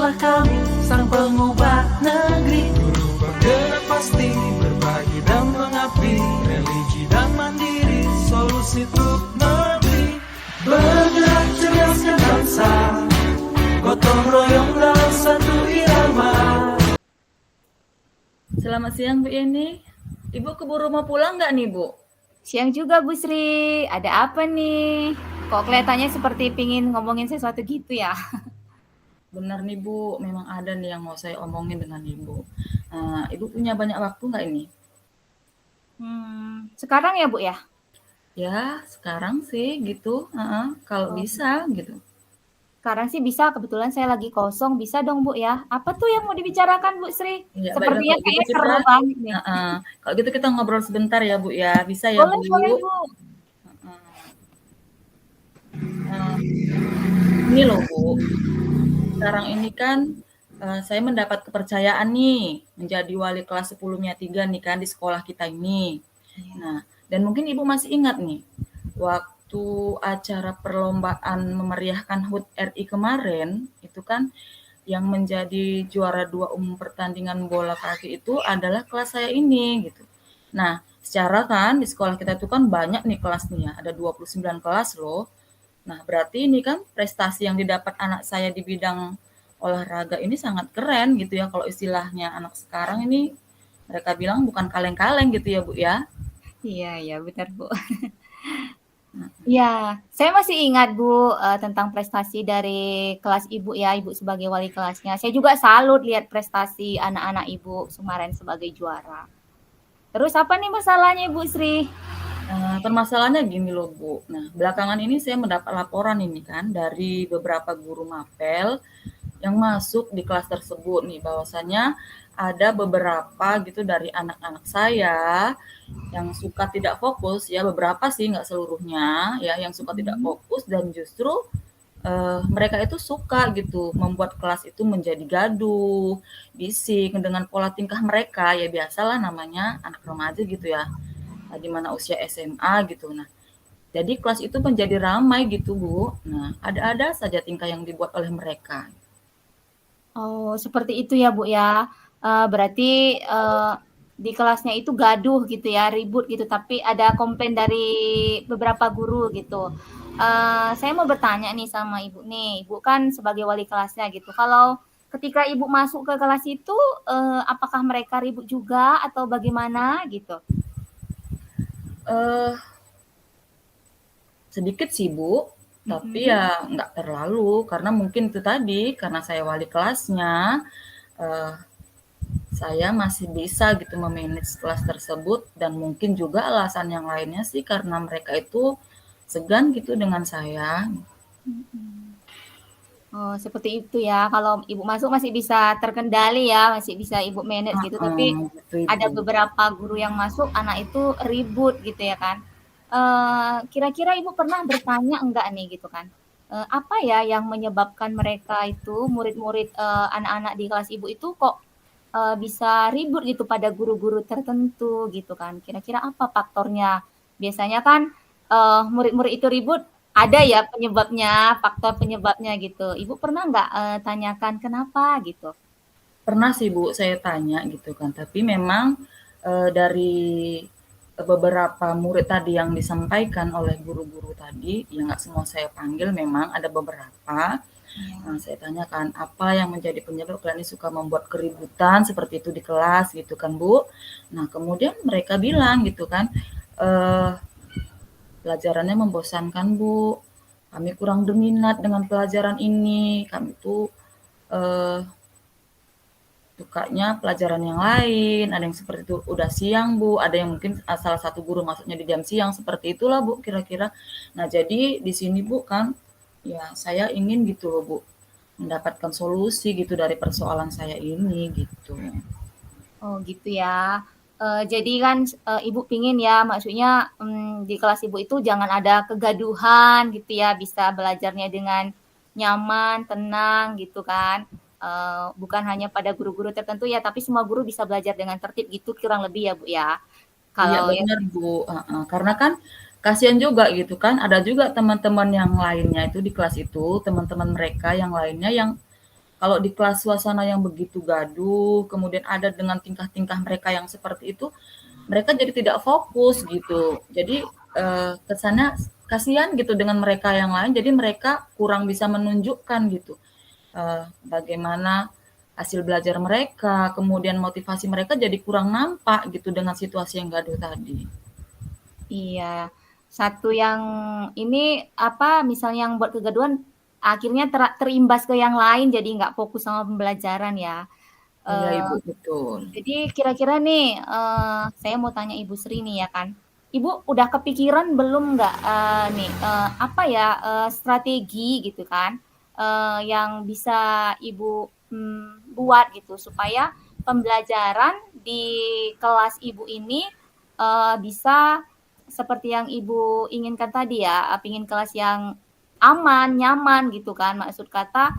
Inilah kami, sang pengubah negeri. Guru bergerak pasti, berbagi dan mengabdi, religi dan mandiri, solusi untuk negeri. Bergerak cerdaskan bangsa, gotong royong dalam satu irama. Selamat siang Bu Yeni. Ibu keburu mau pulang nggak nih Bu? Siang juga Bu Sri, ada apa nih? Kok kelihatannya seperti pingin ngomongin sesuatu gitu ya? Benar nih Bu, memang ada nih yang mau saya omongin dengan Ibu. Ibu punya banyak waktu nggak ini? Sekarang ya Bu ya? Ya, sekarang sih gitu. Kalau bisa gitu. Sekarang sih bisa, kebetulan saya lagi kosong, bisa dong Bu ya? Apa tuh yang mau dibicarakan Bu Sri? Ya, baiklah Sepertinya kalau gitu kayaknya kita, seru banget nih. kalau gitu kita ngobrol sebentar ya Bu ya. Bisa ya Boleh, Bu? boleh Bu. Ini loh Bu, sekarang ini kan saya mendapat kepercayaan nih menjadi wali kelas 10-nya 3 nih kan di sekolah kita ini. Nah, dan mungkin Ibu masih ingat nih, waktu acara perlombaan memeriahkan HUT RI kemarin, itu kan yang menjadi juara 2 umum pertandingan bola kaki itu adalah kelas saya ini gitu. Nah, secara kan di sekolah kita itu kan banyak nih kelas nih ya, ada 29 kelas loh. Nah, berarti ini kan prestasi yang didapat anak saya di bidang olahraga ini sangat keren gitu ya. Kalau istilahnya anak sekarang ini mereka bilang bukan kaleng-kaleng gitu ya Bu ya. Iya, benar Bu. Ya, saya masih ingat Bu tentang prestasi dari kelas Ibu ya, Ibu sebagai wali kelasnya. Saya juga salut lihat prestasi anak-anak Ibu kemarin sebagai juara. Terus apa nih masalahnya Bu Sri? Permasalahannya gini loh Bu. Nah, belakangan ini saya mendapat laporan ini kan dari beberapa guru mapel yang masuk di kelas tersebut nih, bahwasanya ada beberapa gitu dari anak-anak saya yang suka tidak fokus ya, beberapa sih nggak seluruhnya ya, yang suka tidak fokus dan justru mereka itu suka gitu membuat kelas itu menjadi gaduh, bising dengan pola tingkah mereka ya, biasalah namanya anak remaja gitu ya, di mana usia SMA gitu. Nah, jadi kelas itu menjadi ramai gitu Bu. Nah, ada-ada saja tingkah yang dibuat oleh mereka. Oh, seperti itu ya Bu ya. Berarti di kelasnya itu gaduh gitu ya, ribut gitu, tapi ada komplain dari beberapa guru gitu. Saya mau bertanya nih sama Ibu nih, Ibu kan sebagai wali kelasnya gitu. Kalau ketika Ibu masuk ke kelas itu, apakah mereka ribut juga atau bagaimana gitu? Sedikit sih Bu, tapi ya nggak terlalu, karena mungkin itu tadi, karena saya wali kelasnya, saya masih bisa gitu memanage kelas tersebut, dan mungkin juga alasan yang lainnya sih karena mereka itu segan gitu dengan saya. Oh, seperti itu ya. Kalau Ibu masuk masih bisa terkendali ya, masih bisa Ibu manage gitu. Tapi Gitu ada Ibu. beberapa guru yang masuk, anak itu ribut gitu ya kan. Kira-kira Ibu pernah bertanya enggak nih gitu kan? Apa ya yang menyebabkan mereka itu murid-murid anak-anak di kelas Ibu itu kok bisa ribut gitu pada guru-guru tertentu gitu kan? Kira-kira apa faktornya? Biasanya kan murid-murid itu ribut ada ya penyebabnya, faktor penyebabnya gitu. Ibu pernah nggak tanyakan kenapa gitu? Pernah sih Bu, saya tanya gitu kan, tapi memang dari beberapa murid tadi yang disampaikan oleh guru-guru tadi, ya nggak semua saya panggil, memang ada beberapa. Nah, saya tanyakan, apa yang menjadi penyebab kalian ini suka membuat keributan seperti itu di kelas gitu kan Bu. Nah, kemudian mereka bilang gitu kan, pelajarannya membosankan Bu, kami kurang berminat dengan pelajaran ini, kami tuh sukanya pelajaran yang lain, ada yang seperti itu udah siang Bu, ada yang mungkin salah satu guru masuknya di jam siang, seperti itulah Bu kira-kira. Nah, jadi di sini Bu kan, ya saya ingin gitu loh Bu, mendapatkan solusi gitu dari persoalan saya ini gitu. Oh gitu ya. Jadi kan Ibu pingin ya, maksudnya di kelas Ibu itu jangan ada kegaduhan gitu ya, bisa belajarnya dengan nyaman, tenang gitu kan. Bukan hanya pada guru-guru tertentu ya, tapi semua guru bisa belajar dengan tertib gitu kurang lebih ya Bu ya. Iya Kalau ya benar Bu, karena kan kasihan juga gitu kan, ada juga teman-teman yang lainnya itu di kelas itu, teman-teman mereka yang lainnya yang Kalau di kelas suasana yang begitu gaduh, kemudian ada dengan tingkah-tingkah mereka yang seperti itu, mereka jadi tidak fokus gitu. Jadi kesannya kasihan gitu dengan mereka yang lain, jadi mereka kurang bisa menunjukkan gitu bagaimana hasil belajar mereka, kemudian motivasi mereka jadi kurang nampak gitu dengan situasi yang gaduh tadi. Iya, satu yang ini apa misalnya yang buat kegaduhan akhirnya terimbas ke yang lain jadi nggak fokus sama pembelajaran ya. Iya Eh, Ibu, betul. jadi kira-kira nih saya mau tanya Ibu Sri nih ya kan. Ibu udah kepikiran belum nggak nih apa ya strategi gitu kan yang bisa Ibu buat gitu supaya pembelajaran di kelas Ibu ini bisa seperti yang Ibu inginkan tadi ya, pingin kelas yang aman, nyaman gitu kan. Maksud kata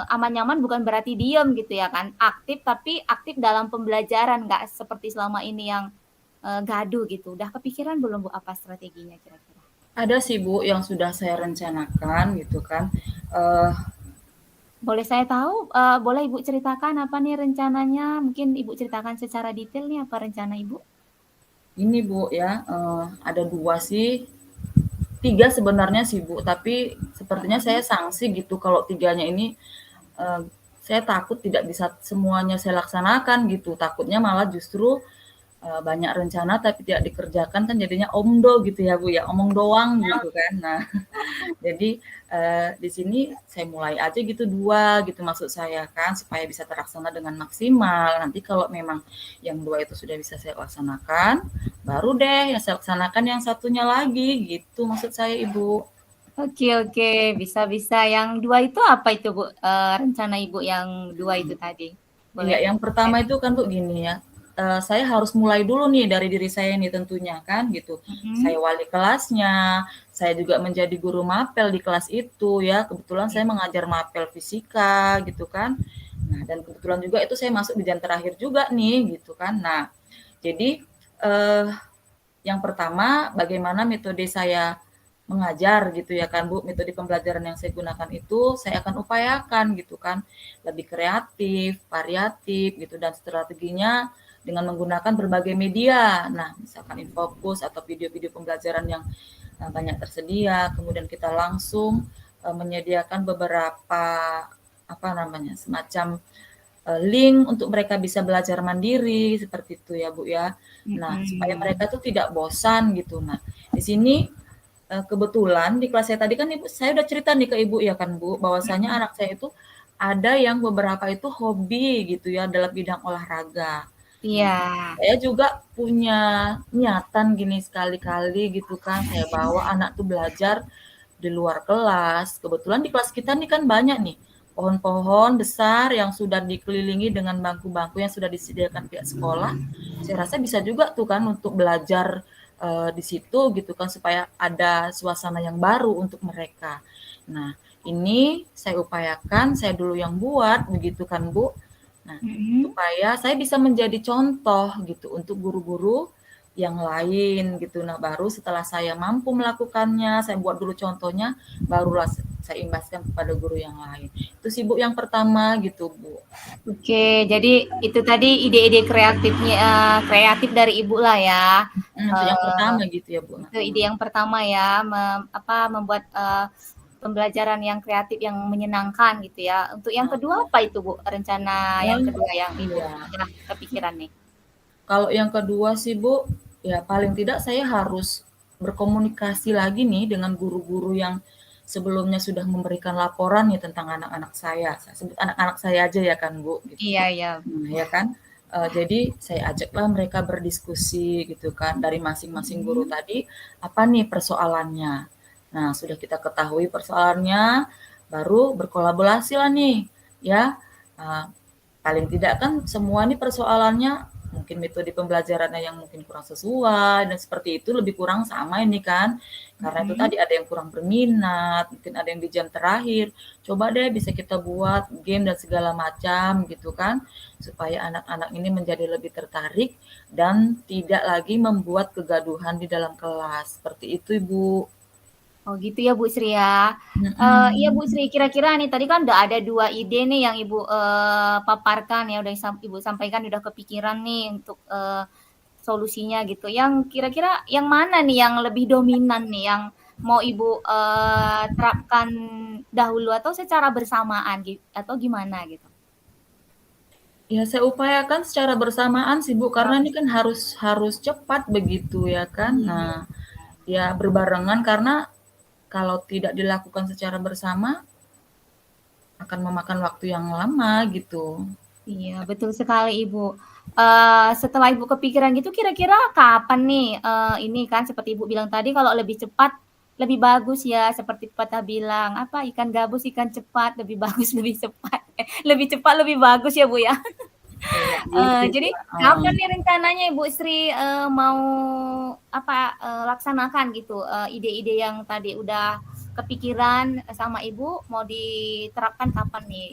aman nyaman bukan berarti diem gitu ya kan. Aktif tapi aktif dalam pembelajaran, nggak seperti selama ini yang gaduh gitu. Udah kepikiran belum Bu apa strateginya kira-kira? Ada sih Bu yang sudah saya rencanakan gitu kan. Eh, Boleh saya tahu, boleh Ibu ceritakan apa nih rencananya? Mungkin Ibu ceritakan secara detail nih apa rencana Ibu? ini Bu ya, ada 2 sih, 3 sebenarnya sih Bu, tapi sepertinya saya sanksi gitu kalau 3-nya ini, saya takut tidak bisa semuanya saya laksanakan gitu. Takutnya malah justru banyak rencana tapi tidak dikerjakan kan jadinya omdo gitu ya Bu ya, omong doang gitu kan. Nah, jadi di sini saya mulai aja gitu 2 gitu maksud saya kan supaya bisa terlaksana dengan maksimal. Nanti kalau memang yang 2 itu sudah bisa saya laksanakan, baru deh yang saya laksanakan yang satunya lagi gitu maksud saya Ibu. Oke, bisa-bisa. Yang 2 itu apa itu Bu? Rencana Ibu yang 2 itu tadi? Iya, Boleh. yang pertama itu kan Bu gini ya, saya harus mulai dulu nih dari diri saya nih tentunya kan gitu. Saya wali kelasnya, saya juga menjadi guru mapel di kelas itu ya, kebetulan saya mengajar mapel fisika gitu kan. Nah, dan kebetulan juga itu saya masuk di jam terakhir juga nih gitu kan. Nah, jadi eh, yang pertama bagaimana metode saya mengajar gitu ya kan Bu, metode pembelajaran yang saya gunakan itu saya akan upayakan gitu kan, lebih kreatif, variatif gitu dan strateginya dengan menggunakan berbagai media. Nah, misalkan infografis atau video-video pembelajaran yang banyak tersedia, kemudian kita langsung menyediakan beberapa apa namanya, semacam link untuk mereka bisa belajar mandiri seperti itu ya Bu ya. Nah, supaya mereka tuh tidak bosan gitu. Nah, di sini kebetulan di kelas saya tadi kan Ibu saya udah cerita nih ke Ibu ya kan Bu, bahwasanya anak saya itu ada yang beberapa itu hobi gitu ya dalam bidang olahraga. Iya. Nah, saya juga punya niatan gini sekali-kali gitu kan, saya bawa anak tuh belajar di luar kelas. Kebetulan di kelas kita nih kan banyak nih pohon-pohon besar yang sudah dikelilingi dengan bangku-bangku yang sudah disediakan pihak sekolah. Saya rasa bisa juga tuh kan untuk belajar di situ gitu kan supaya ada suasana yang baru untuk mereka. Nah, ini saya upayakan, saya dulu yang buat begitu kan Bu. Nah, supaya saya bisa menjadi contoh gitu untuk guru-guru yang lain gitu. Nah, baru setelah saya mampu melakukannya, saya buat dulu contohnya, barulah saya imbaskan kepada guru yang lain. Itu sih Bu yang pertama gitu Bu. Oke, jadi itu tadi ide-ide kreatifnya kreatif dari Ibu lah ya. Itu yang pertama gitu ya Bu. Itu ide yang pertama ya, membuat pembelajaran yang kreatif yang menyenangkan gitu ya. Untuk yang kedua apa itu Bu? Rencana yang kedua yang Ibu Iya. kepikiran nih? Kalau yang kedua sih Bu, ya paling tidak saya harus berkomunikasi lagi nih dengan guru-guru yang sebelumnya sudah memberikan laporan nih tentang anak-anak saya. Saya sebut anak-anak saya aja ya kan Bu, gitu. Iya, iya. Nah, ya kan. Jadi saya ajaklah mereka berdiskusi gitu kan dari masing-masing guru tadi apa nih persoalannya. Nah, sudah kita ketahui persoalannya, baru berkolaborasi lah nih, ya. Paling tidak kan semua nih persoalannya mungkin metode pembelajarannya yang mungkin kurang sesuai dan seperti itu lebih kurang sama ini kan. Karena itu tadi ada yang kurang berminat, mungkin ada yang di jam terakhir. Coba deh bisa kita buat game dan segala macam gitu kan supaya anak-anak ini menjadi lebih tertarik dan tidak lagi membuat kegaduhan di dalam kelas. Seperti itu, Ibu. Oh gitu ya Bu Sri ya. Iya Bu Sri, kira-kira nih tadi kan udah ada 2 ide nih yang Ibu, paparkan ya, udah Ibu sampaikan, udah kepikiran nih untuk, solusinya gitu. Yang kira-kira yang mana nih yang lebih dominan nih, yang mau Ibu, terapkan dahulu atau secara bersamaan atau gimana gitu? Ya saya upayakan secara bersamaan sih Bu, karena ini kan harus cepat begitu ya kan. Iya. Nah, ya berbarengan karena kalau tidak dilakukan secara bersama akan memakan waktu yang lama gitu. Iya, betul sekali Ibu. Setelah Ibu kepikiran gitu kira-kira kapan nih, ini kan seperti Ibu bilang tadi kalau lebih cepat lebih bagus ya, seperti pepatah bilang, apa, "Ikan gabus ikan cepat, lebih bagus lebih cepat." Lebih cepat lebih bagus ya, Bu, ya. Kayak gitu Jadi heeh. kapan nih rencananya Ibu Sri, mau apa, laksanakan gitu, ide-ide yang tadi udah kepikiran sama Ibu mau diterapkan kapan nih?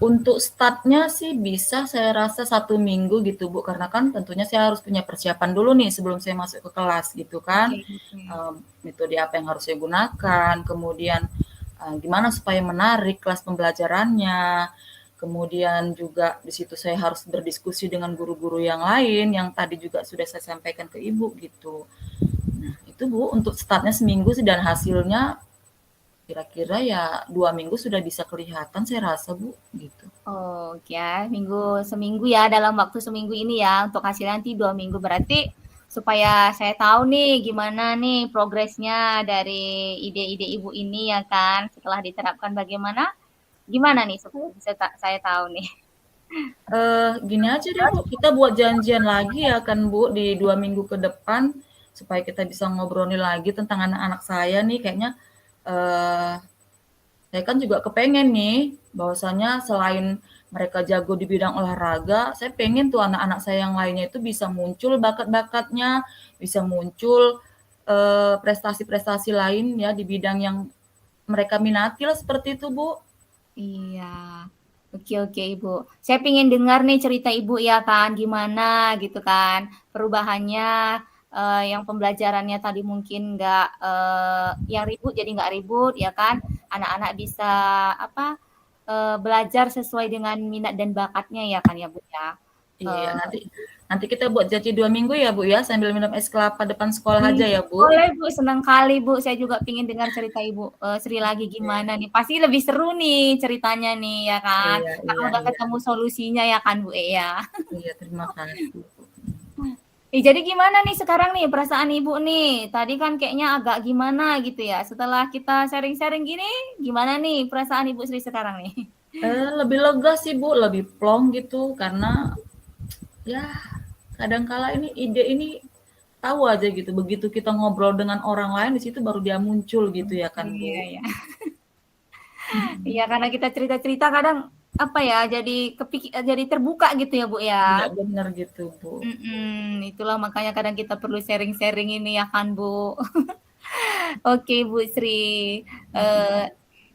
Untuk start-nya sih bisa saya rasa 1 minggu gitu Bu, karena kan tentunya saya harus punya persiapan dulu nih sebelum saya masuk ke kelas gitu kan. Oke oke. Metode apa yang harus saya gunakan, kemudian, gimana supaya menarik kelas pembelajarannya, kemudian juga di situ saya harus berdiskusi dengan guru-guru yang lain yang tadi juga sudah saya sampaikan ke Ibu gitu. Nah itu Bu, untuk start-nya seminggu sih dan hasilnya kira-kira ya 2 minggu sudah bisa kelihatan saya rasa Bu, gitu. Oke ya, seminggu ya, dalam waktu seminggu ini ya, untuk hasilnya nanti 2 minggu. Berarti supaya saya tahu nih gimana nih progresnya dari ide-ide Ibu ini ya kan, setelah diterapkan bagaimana, gimana nih supaya bisa saya tahu nih? Gini aja deh Bu, kita buat janjian lagi ya kan Bu, di 2 minggu ke depan, supaya kita bisa ngobrolin lagi tentang anak-anak saya nih. Kayaknya, eee, saya kan juga kepengen nih, bahwasanya selain mereka jago di bidang olahraga, saya pengen tuh anak-anak saya yang lainnya itu bisa muncul bakat-bakatnya, bisa muncul, prestasi-prestasi lain ya di bidang yang mereka minati lah, seperti itu Bu. Iya. Oke oke, Ibu. Saya pengen dengar nih cerita Ibu ya kan, gimana gitu kan perubahannya, yang pembelajarannya tadi mungkin nggak, yang ribut jadi nggak ribut ya kan, anak-anak bisa apa, belajar sesuai dengan minat dan bakatnya ya kan ya, Bu, ya. Iya, Eee nanti nanti kita buat janji 2 minggu ya, Bu, ya, sambil minum es kelapa depan sekolah aja ya, Bu? Boleh Bu, senang kali Bu, saya juga pengen dengar cerita Ibu, Sri lagi Oke. gimana nih, pasti lebih seru nih ceritanya nih ya kan, Iya karena iya udah iya. ketemu solusinya ya kan Bu, ya. Iya, terima kasih, Bu. Jadi gimana nih sekarang nih perasaan Ibu nih? Tadi kan kayaknya agak gimana gitu ya, setelah kita sharing-sharing gini, gimana nih perasaan Ibu Sri sekarang nih? Lebih lega sih, Bu, lebih plong gitu, karena ya kadang kala ini ide ini tahu aja gitu, begitu kita ngobrol dengan orang lain, di situ baru dia muncul gitu ya kan, Bu? Iya ya. Mhm. Iya karena kita cerita-cerita kadang, apa ya, jadi terbuka gitu ya Bu Iya, ya. bener gitu, Bu. Itulah makanya kadang kita perlu sharing-sharing ini ya kan Bu. Oke Bu Sri, Mhm. eee,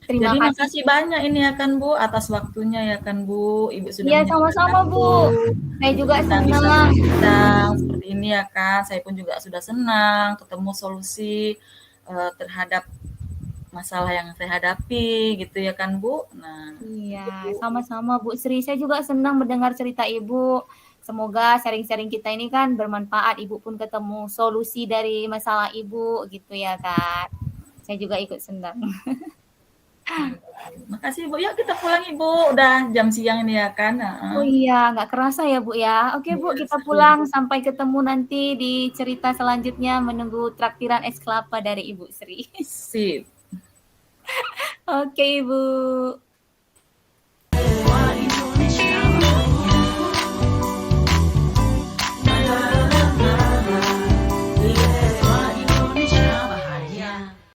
terima Jadi kasih. makasih banyak ini ya kan Bu, atas waktunya ya kan Bu, Ibu sudah Iya sama-sama Bu, mendengarkanku, saya untuk juga kita bisa senang. berbincang seperti ini ya kan. Saya pun juga sudah senang ketemu solusi, terhadap masalah yang saya hadapi gitu ya kan Bu. Nah, Iya, itu Bu. sama-sama Bu Sri. Saya juga senang mendengar cerita Ibu. Semoga sharing-sharing kita ini kan bermanfaat, Ibu pun ketemu solusi dari masalah Ibu gitu ya kan. Saya juga ikut senang. Makasih Bu, yuk kita pulang Ibu, udah jam siang ini ya kan, heeh. Oh iya, nggak kerasa ya Bu ya. Oke Bu, Iya kita seru pulang Bu. sampai ketemu nanti di cerita selanjutnya menunggu traktiran es kelapa dari Ibu Sri. Sip. Oke Ibu.